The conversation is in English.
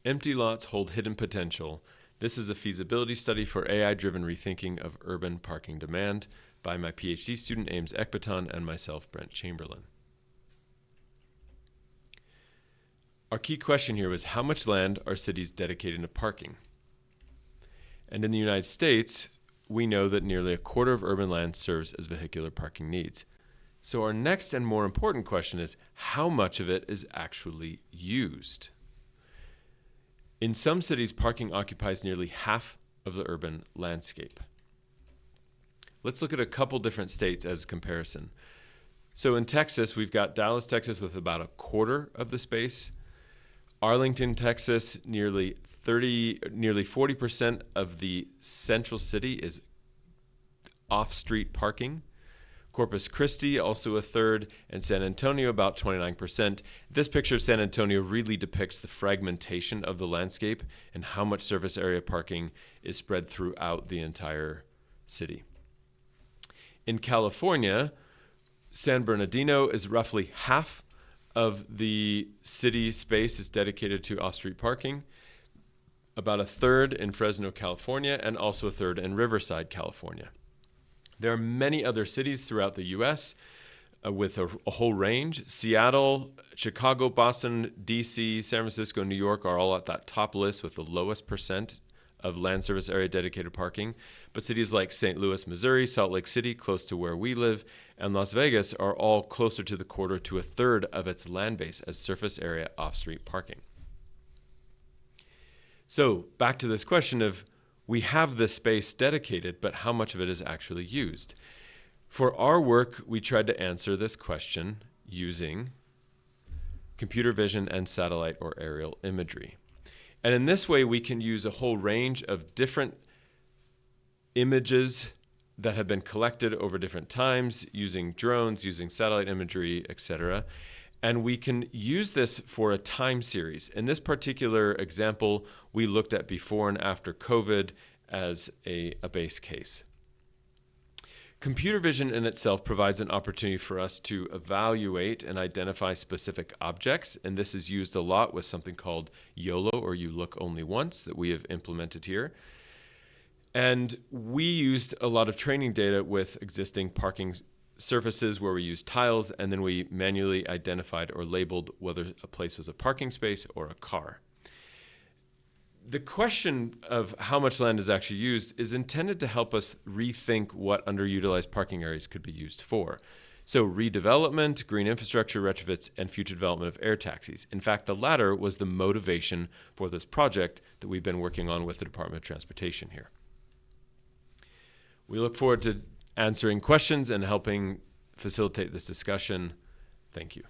Empty lots hold hidden potential. This is a feasibility study for AI-driven rethinking of urban parking demand by my PhD student Ames Ekbatan and myself, Brent Chamberlain. Our key question here was, how much land are cities dedicated to parking? And in the United States, we know that nearly a quarter of urban land serves as vehicular parking needs. So our next and more important question is, how much of it is actually used? In some cities, parking occupies nearly half of the urban landscape. Let's look at a couple different states as a comparison. So in Texas, we've got Dallas, Texas with about a quarter of the space. Arlington, Texas, nearly 40% of the central city is off-street parking. Corpus Christi, also a third, and San Antonio, about 29%. This picture of San Antonio really depicts the fragmentation of the landscape and how much surface area parking is spread throughout the entire city. In California, San Bernardino is roughly half of the city space is dedicated to off-street parking, about a third in Fresno, California, and also a third in Riverside, California. There are many other cities throughout the U.S. With a whole range. Seattle, Chicago, Boston, D.C., San Francisco, New York are all at that top list with the lowest percent of land surface area dedicated parking. But cities like St. Louis, Missouri, Salt Lake City, close to where we live, and Las Vegas are all closer to the quarter to a third of its land base as surface area off-street parking. So back to this question of, we have this space dedicated, but how much of it is actually used? For our work, we tried to answer this question using computer vision and satellite or aerial imagery. And in this way, we can use a whole range of different images that have been collected over different times using drones, using satellite imagery, etc. And we can use this for a time series. In this particular example, we looked at before and after COVID as a base case. Computer vision in itself provides an opportunity for us to evaluate and identify specific objects, and this is used a lot with something called YOLO, or You Look Only Once, that we have implemented here. And we used a lot of training data with existing parking surfaces where we used tiles, and then we manually identified or labeled whether a place was a parking space or a car. The question of how much land is actually used is intended to help us rethink what underutilized parking areas could be used for. So redevelopment, green infrastructure retrofits, and future development of air taxis. In fact, the latter was the motivation for this project that we've been working on with the Department of Transportation here. We look forward to answering questions and helping facilitate this discussion. Thank you.